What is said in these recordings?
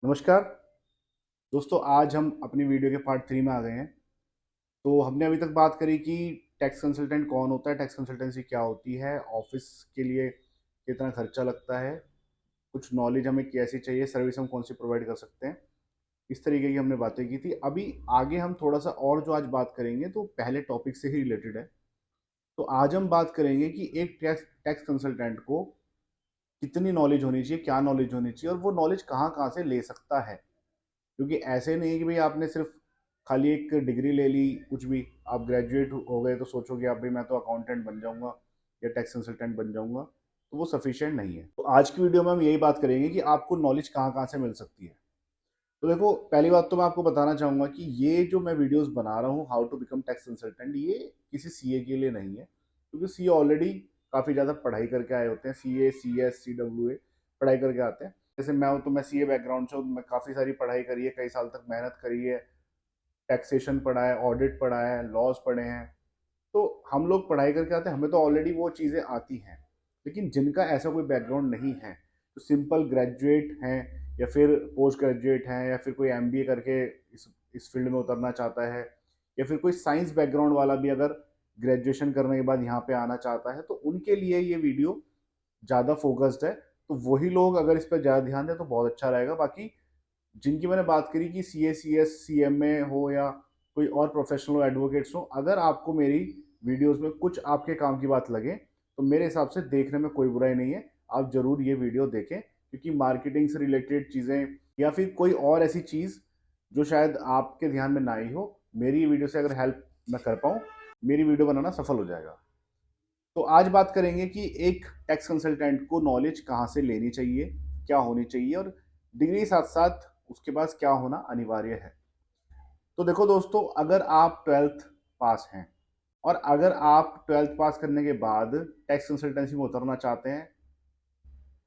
नमस्कार दोस्तों, आज हम अपनी वीडियो के पार्ट 3 में आ गए हैं। तो हमने अभी तक बात करी कि टैक्स कंसल्टेंट कौन होता है, टैक्स कंसल्टेंसी क्या होती है, ऑफिस के लिए कितना खर्चा लगता है, कुछ नॉलेज हमें कैसी चाहिए, सर्विस हम कौन सी प्रोवाइड कर सकते हैं। इस तरीके की हमने बातें की थी। अभी आगे हम थोड़ा सा और जो आज बात करेंगे तो पहले टॉपिक से ही रिलेटेड है। तो आज हम बात करेंगे कि एक टैक्स टैक्स कंसल्टेंट को कितनी नॉलेज होनी चाहिए, क्या नॉलेज होनी चाहिए और वो नॉलेज कहाँ कहाँ से ले सकता है। क्योंकि ऐसे नहीं है कि भाई आपने सिर्फ खाली एक डिग्री ले ली, कुछ भी आप ग्रेजुएट हो गए तो सोचो कि आप भाई मैं तो अकाउंटेंट बन जाऊंगा या टैक्स कंसल्टेंट बन जाऊंगा, तो वो सफिशिएंट नहीं है। तो आज की वीडियो में हम यही बात करेंगे कि आपको नॉलेज कहाँ कहाँ से मिल सकती है। तो देखो, पहली बात तो मैं आपको बताना चाहूंगा कि ये जो मैं वीडियोस बना रहा हूँ, how to become tax consultant, ये किसी सीए के लिए नहीं है। क्योंकि सीए ऑलरेडी काफ़ी ज़्यादा पढ़ाई करके आए होते हैं। सीए, सीएस, सीडब्ल्यूए पढ़ाई करके आते हैं। जैसे मैं हूँ तो मैं सीए बैकग्राउंड से हूँ, मैं काफ़ी सारी पढ़ाई करी है, कई साल तक मेहनत करी है, टैक्सेशन पढ़ा है, ऑडिट पढ़ा है, लॉज पढ़े हैं। तो हम लोग पढ़ाई करके आते हैं, हमें तो ऑलरेडी वो चीज़ें आती हैं। लेकिन जिनका ऐसा कोई बैकग्राउंड नहीं है, तो सिंपल ग्रेजुएट हैं या फिर पोस्ट ग्रेजुएट हैं या फिर कोई एमबीए करके इस फील्ड में उतरना चाहता है, या फिर कोई साइंस बैकग्राउंड वाला भी अगर ग्रेजुएशन करने के बाद यहाँ पे आना चाहता है, तो उनके लिए ये वीडियो ज़्यादा फोकस्ड है। तो वही लोग अगर इस पर ज़्यादा ध्यान दें तो बहुत अच्छा रहेगा। बाकी जिनकी मैंने बात करी कि सी ए, C S, C M A हो या कोई और प्रोफेशनल एडवोकेट्स हो, अगर आपको मेरी वीडियोस में कुछ आपके काम की बात लगे तो मेरे हिसाब से देखने में कोई बुराई नहीं है। आप जरूर ये वीडियो देखें, क्योंकि मार्केटिंग से रिलेटेड चीज़ें या फिर कोई और ऐसी चीज़ जो शायद आपके ध्यान में ना आई हो, मेरी वीडियो से अगर हेल्प मैं कर पाऊँ, मेरी वीडियो बनाना सफल हो जाएगा। तो आज बात करेंगे कि एक टैक्स कंसल्टेंट को नॉलेज कहाँ से लेनी चाहिए, क्या होनी चाहिए, और डिग्री साथ साथ उसके पास क्या होना अनिवार्य है। तो देखो दोस्तों, अगर आप ट्वेल्थ पास हैं और अगर आप ट्वेल्थ पास करने के बाद टैक्स कंसल्टेंसी में उतरना चाहते हैं,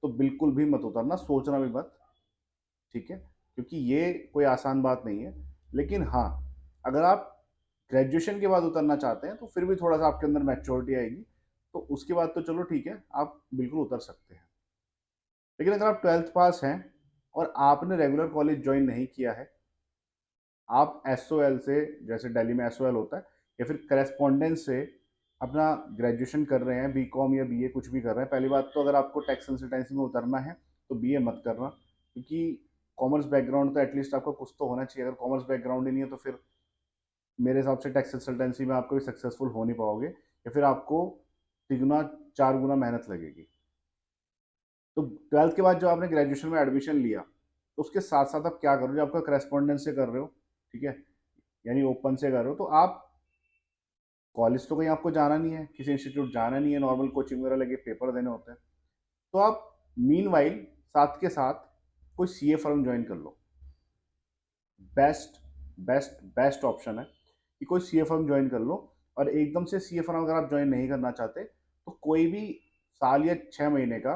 तो बिल्कुल भी मत उतरना, सोचना भी मत। ठीक है, क्योंकि ये कोई आसान बात नहीं है। लेकिन हाँ, अगर आप ग्रेजुएशन के बाद उतरना चाहते हैं तो फिर भी थोड़ा सा आपके अंदर मैच्योरिटी आएगी, तो उसके बाद तो चलो ठीक है, आप बिल्कुल उतर सकते हैं। लेकिन अगर आप ट्वेल्थ पास हैं और आपने रेगुलर कॉलेज ज्वाइन नहीं किया है, आप एस ओ एल से, जैसे दिल्ली में एस ओ एल होता है, या फिर करेस्पॉन्डेंस से अपना ग्रेजुएशन कर रहे हैं, बी कॉम या बी ए कुछ भी कर रहे हैं, पहली बात तो अगर आपको टैक्स कंसल्टेंसी में उतरना है तो बी ए मत करना। क्योंकि कॉमर्स बैकग्राउंड तो एटलीस्ट आपका कुछ तो होना चाहिए। अगर कॉमर्स बैकग्राउंड ही नहीं है तो फिर मेरे हिसाब से टैक्स कंसल्टेंसी में आपको भी सक्सेसफुल हो नहीं पाओगे, या फिर आपको तिगुना चार गुना मेहनत लगेगी। तो ट्वेल्थ के बाद जब आपने ग्रेजुएशन में एडमिशन लिया, तो उसके साथ साथ आप क्या करो, जो आपका करेस्पॉन्डेंस से कर रहे हो, ठीक है, यानी ओपन से कर रहे हो, तो आप कॉलेज तो कहीं आपको जाना नहीं है, किसी इंस्टीट्यूट जाना नहीं है, नॉर्मल कोचिंग वगैरह लगे पेपर देने होते हैं। तो आप मीन वाइल साथ के साथ कोई सी ए फर्म ज्वाइन कर लो। बेस्ट बेस्ट बेस्ट ऑप्शन है कि कोई सी ए फर्म ज्वाइन कर लो। और एकदम से सी ए फर्म अगर आप ज्वाइन नहीं करना चाहते, तो कोई भी साल या 6 महीने का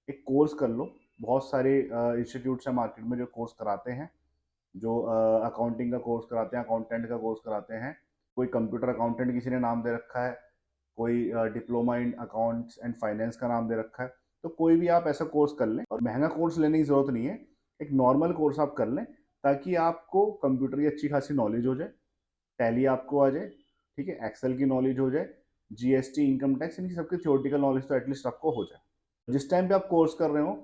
एक कोर्स कर लो। बहुत सारे इंस्टीट्यूट्स हैं मार्केट में जो कोर्स कराते हैं, जो अकाउंटिंग का कोर्स कराते हैं, अकाउंटेंट का कोर्स कराते हैं। कोई कंप्यूटर अकाउंटेंट किसी ने नाम दे रखा है, कोई diploma in accounts and finance का नाम दे रखा है। तो कोई भी आप ऐसा कोर्स कर लें, और महंगा कोर्स लेने की ज़रूरत नहीं है, एक नॉर्मल कोर्स आप कर लें, ताकि आपको कंप्यूटर की अच्छी खासी नॉलेज हो जाए, टैली आपको आ जाए, ठीक है, एक्सेल की नॉलेज हो जाए, जीएसटी, इनकम टैक्स, इनकी सबकी थियोरटिकल नॉलेज तो एटलीस्ट आपको हो जाए। जिस टाइम पे आप कोर्स कर रहे हो,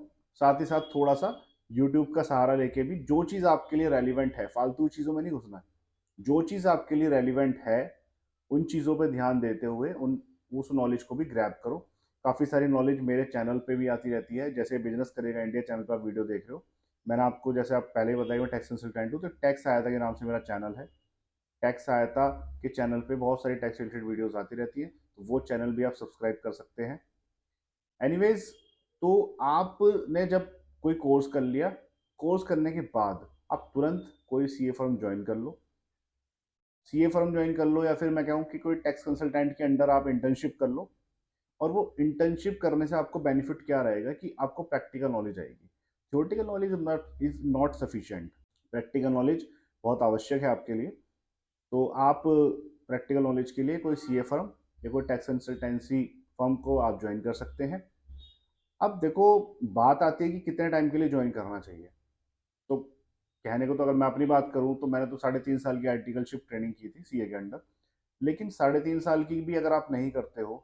साथ ही साथ थोड़ा सा यूट्यूब का सहारा लेके भी जो चीज़ आपके लिए रेलिवेंट है, फालतू चीज़ों में नहीं घुसना है, जो चीज़ आपके लिए रेलिवेंट है उन चीज़ों पे ध्यान देते हुए उन उस नॉलेज को भी ग्रैब करो। काफ़ी सारी नॉलेज मेरे चैनल पे भी आती रहती है, जैसे बिजनेस करेगा इंडिया चैनल पर आप वीडियो देख रहे हो। मैंने आपको, जैसे आप पहले ही बताया, मैं टैक्स कंसल्टेंट हूँ, तो टैक्स सहायता के नाम से मेरा चैनल है। टैक्स सहायता के चैनल पे बहुत सारी टैक्स रिलेटेड वीडियोस आती रहती हैं, तो वो चैनल भी आप सब्सक्राइब कर सकते हैं। एनीवेज, तो आपने जब कोई कोर्स कर लिया, कोर्स करने के बाद आप तुरंत कोई सी ए फर्म ज्वाइन कर लो। सी ए फर्म ज्वाइन कर लो, या फिर मैं कहूँ कि कोई टैक्स कंसल्टेंट के अंडर आप इंटर्नशिप कर लो। और वो इंटर्नशिप करने से आपको बेनिफिट क्या रहेगा कि आपको प्रैक्टिकल नॉलेज आएगी। Theoretical knowledge is not sufficient. Practical knowledge बहुत आवश्यक है आपके लिए। तो आप प्रैक्टिकल नॉलेज के लिए कोई सी ए फर्म या कोई टैक्स कंसल्टेंसी फर्म को आप ज्वाइन कर सकते हैं। अब देखो, बात आती है कि कितने टाइम के लिए ज्वाइन करना चाहिए। तो कहने को तो अगर मैं अपनी बात करूँ तो मैंने तो 3.5 साल की आर्टिकलशिप ट्रेनिंग की थी सीए के अंडर। लेकिन 3.5 साल की भी अगर आप नहीं करते हो,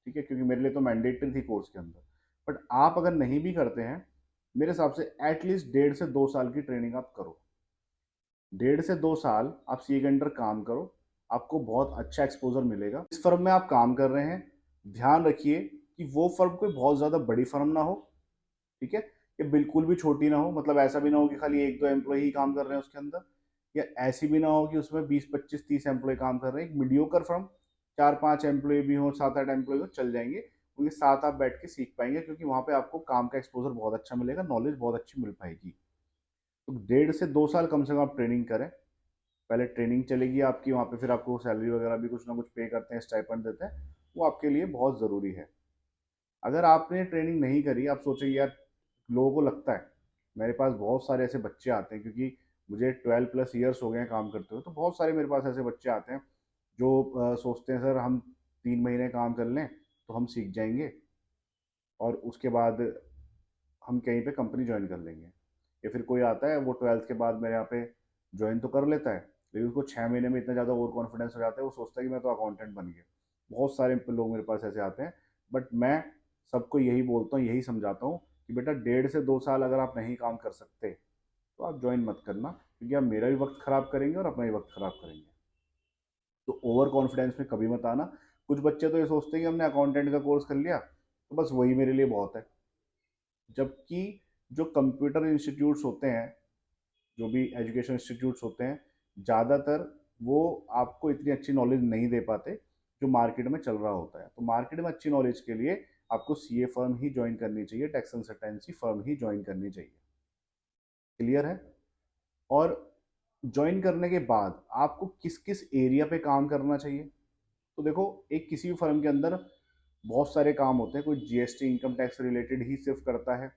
ठीक है, क्योंकि मेरे लिए तो मैंडेटरी थी कोर्स के अंदर, बट आप अगर नहीं भी करते हैं, मेरे हिसाब से एटलीस्ट 1.5 से 2 साल की ट्रेनिंग आप करो। 1.5 से 2 साल आप सीए के अंडर काम करो, आपको बहुत अच्छा एक्सपोजर मिलेगा। इस फर्म में आप काम कर रहे हैं, ध्यान रखिए कि वो फर्म कोई बहुत ज़्यादा बड़ी फर्म ना हो, ठीक है, ये बिल्कुल भी छोटी ना हो, मतलब ऐसा भी ना हो कि खाली 1-2 एम्प्लॉय ही काम कर रहे हैं उसके अंदर, या ऐसी भी ना हो कि उसमें 20-25-30 एम्प्लॉय काम कर रहे हैं। एक मीडियोकर फर्म, 4-5 एम्प्लॉय भी हो, 7-8 एम्प्लॉय हो, चल जाएंगे, उनके साथ आप बैठ के सीख पाएंगे, क्योंकि वहाँ पे आपको काम का एक्सपोजर बहुत अच्छा मिलेगा, नॉलेज बहुत अच्छी मिल पाएगी। तो 1.5 से 2 साल कम से कम आप ट्रेनिंग करें। पहले ट्रेनिंग चलेगी आपकी, वहाँ पे फिर आपको सैलरी वगैरह भी कुछ ना कुछ पे करते हैं, स्टाइपेंड देते हैं, वो आपके लिए बहुत ज़रूरी है। अगर आपने ट्रेनिंग नहीं करी, आप सोचेंगे यार, लोगों को लगता है, मेरे पास बहुत सारे ऐसे बच्चे आते हैं, क्योंकि मुझे 12+ ईयर्स हो गए हैं काम करते हुए, तो बहुत सारे मेरे पास ऐसे बच्चे आते हैं जो सोचते हैं सर हम 3 महीने काम कर लें तो हम सीख जाएंगे और उसके बाद हम कहीं पे कंपनी ज्वाइन कर लेंगे। या फिर कोई आता है वो 12th के बाद मेरे यहाँ पे ज्वाइन तो कर लेता है, लेकिन उसको 6 महीने में इतना ज़्यादा ओवर कॉन्फिडेंस हो जाता है, वो सोचता है कि मैं तो अकाउंटेंट बन गया। बहुत सारे लोग मेरे पास ऐसे आते हैं, बट मैं सबको यही बोलता हूँ, यही समझाता हूँ कि बेटा 1.5 से 2 साल अगर आप नहीं काम कर सकते तो आप ज्वाइन मत करना, क्योंकि आप मेरा भी वक्त ख़राब करेंगे और अपना भी वक्त ख़राब करेंगे। तो ओवर कॉन्फिडेंस में कभी मत आना। कुछ बच्चे तो ये सोचते हैं कि हमने अकाउंटेंट का कोर्स कर लिया तो बस वही मेरे लिए बहुत है, जबकि जो कंप्यूटर इंस्टीट्यूट्स होते हैं, जो भी एजुकेशन इंस्टीट्यूट्स होते हैं, ज़्यादातर वो आपको इतनी अच्छी नॉलेज नहीं दे पाते जो मार्केट में चल रहा होता है। तो मार्केट में अच्छी नॉलेज के लिए आपको सीए फर्म ही ज्वाइन करनी चाहिए, टैक्स कंसल्टेंसी फर्म ही ज्वाइन करनी चाहिए। क्लियर है? और ज्वाइन करने के बाद आपको किस किस एरिया पे काम करना चाहिए? तो देखो, एक किसी भी फर्म के अंदर बहुत सारे काम होते हैं। कोई जीएसटी इनकम टैक्स रिलेटेड ही सिर्फ करता है,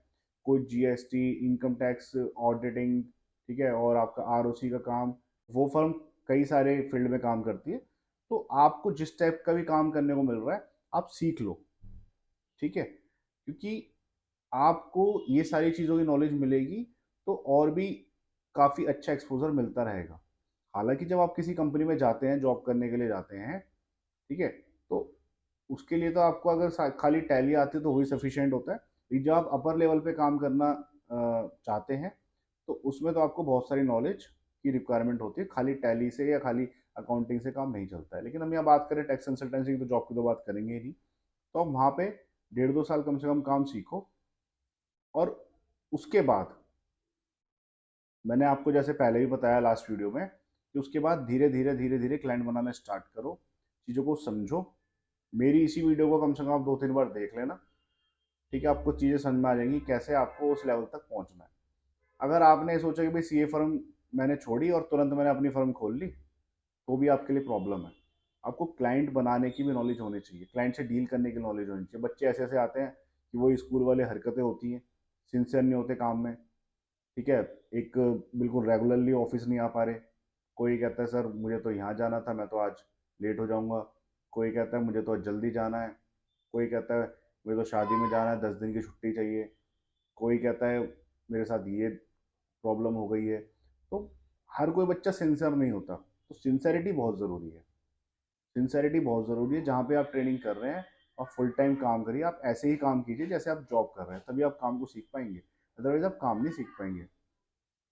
कोई जीएसटी इनकम टैक्स ऑडिटिंग, ठीक है, और आपका आरओसी का काम, वो फर्म कई सारे फील्ड में काम करती है। तो आपको जिस टाइप का भी काम करने को मिल रहा है, आप सीख लो, ठीक है, क्योंकि आपको ये सारी चीज़ों की नॉलेज मिलेगी तो और भी काफ़ी अच्छा एक्सपोजर मिलता रहेगा। हालांकि जब आप किसी कंपनी में जाते हैं, जॉब करने के लिए जाते हैं, ठीक है, तो उसके लिए तो आपको अगर खाली टैली आती है तो वही सफिशिएंट होता है। लेकिन जब आप अपर लेवल पे काम करना चाहते हैं तो उसमें तो आपको बहुत सारी नॉलेज की रिक्वायरमेंट होती है, खाली टैली से या खाली अकाउंटिंग से काम नहीं चलता है। लेकिन हम यहाँ बात करें टैक्स कंसल्टेंसी की, तो जॉब की तो बात करेंगे ही नहीं। तो आप वहाँ पे 1.5-2 साल कम से कम काम सीखो, और उसके बाद मैंने आपको जैसे पहले भी बताया लास्ट वीडियो में कि उसके बाद धीरे धीरे क्लाइंट बनाना स्टार्ट करो, चीज़ों को समझो। मेरी इसी वीडियो को कम से कम आप 2-3 बार देख लेना, ठीक है, आपको चीज़ें समझ में आ जाएंगी कैसे आपको उस लेवल तक पहुंचना है। अगर आपने सोचा कि भाई सीए फर्म मैंने छोड़ी और तुरंत मैंने अपनी फर्म खोल ली, तो भी आपके लिए प्रॉब्लम है। आपको क्लाइंट बनाने की भी नॉलेज होनी चाहिए, क्लाइंट से डील करने की नॉलेज होनी चाहिए। बच्चे ऐसे ऐसे आते हैं कि वो स्कूल वाले हरकतें होती हैं, सिंसियर नहीं होते काम में, ठीक है, एक बिल्कुल रेगुलरली ऑफिस नहीं आ पा रहे। कोई कहता है सर मुझे तो यहाँ जाना था, मैं तो आज लेट हो जाऊँगा। कोई कहता है मुझे तो आज जल्दी जाना है। कोई कहता है मुझे तो शादी में जाना है, 10 दिन की छुट्टी चाहिए। कोई कहता है मेरे साथ ये प्रॉब्लम हो गई है। तो हर कोई बच्चा सिंसियर नहीं होता, तो सिंसेरिटी बहुत ज़रूरी है। सिंसेरिटी बहुत ज़रूरी है। जहाँ पे आप ट्रेनिंग कर रहे हैं और फुल टाइम काम करिए, आप ऐसे ही काम कीजिए जैसे आप जॉब कर रहे हैं, तभी आप काम को सीख पाएंगे, अदरवाइज आप काम नहीं सीख पाएंगे।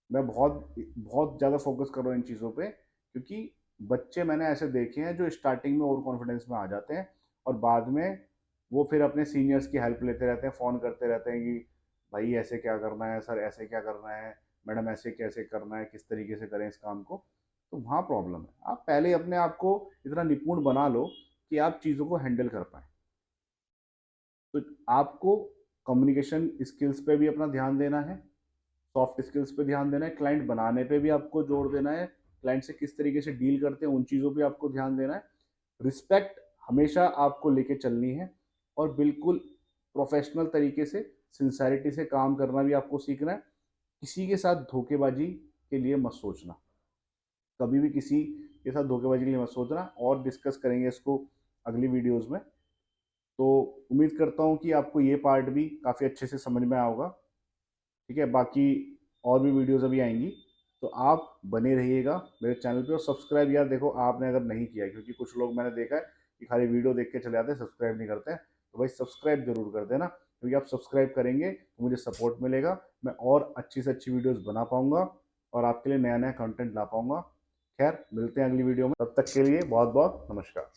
मैं बहुत बहुत ज़्यादा फोकस कर रहा हूँ इन चीज़ों पे, क्योंकि बच्चे मैंने ऐसे देखे हैं जो स्टार्टिंग में ओवर कॉन्फिडेंस में आ जाते हैं और बाद में वो फिर अपने सीनियर्स की हेल्प लेते रहते हैं, फ़ोन करते रहते हैं कि भाई ऐसे क्या करना है, सर ऐसे क्या करना है, मैडम ऐसे कैसे करना है, किस तरीके से करें इस काम को। तो वहाँ प्रॉब्लम है। आप पहले ही अपने आप को इतना निपुण बना लो कि आप चीज़ों को हैंडल कर पाएँ। तो आपको कम्युनिकेशन स्किल्स पे भी अपना ध्यान देना है, सॉफ्ट स्किल्स पे ध्यान देना है, क्लाइंट बनाने पे भी आपको जोर देना है, क्लाइंट से किस तरीके से डील करते हैं उन चीज़ों पे आपको ध्यान देना है। रिस्पेक्ट हमेशा आपको लेके चलनी है, और बिल्कुल प्रोफेशनल तरीके से सिंसेरिटी से काम करना भी आपको सीखना है। किसी के साथ धोखेबाजी के लिए मत सोचना, कभी भी किसी के साथ धोखेबाजी के लिए मत सोचना, और डिस्कस करेंगे इसको अगली वीडियोज़ में। तो उम्मीद करता हूँ कि आपको ये पार्ट भी काफ़ी अच्छे से समझ में आया होगा, ठीक है। बाकी और भी वीडियोज़ अभी आएंगी, तो आप बने रहिएगा मेरे चैनल पे। और सब्सक्राइब यार देखो आपने अगर नहीं किया है, क्योंकि कुछ लोग मैंने देखा है कि खाली वीडियो देख के चले जाते हैं, सब्सक्राइब नहीं करते हैं, तो भाई सब्सक्राइब जरूर कर देना, क्योंकि आप सब्सक्राइब करेंगे तो मुझे सपोर्ट मिलेगा, मैं और अच्छी से अच्छी वीडियोस बना पाऊंगा और आपके लिए नया नया कंटेंट ला पाऊंगा। खैर मिलते हैं अगली वीडियो में, तब तक के लिए बहुत बहुत नमस्कार।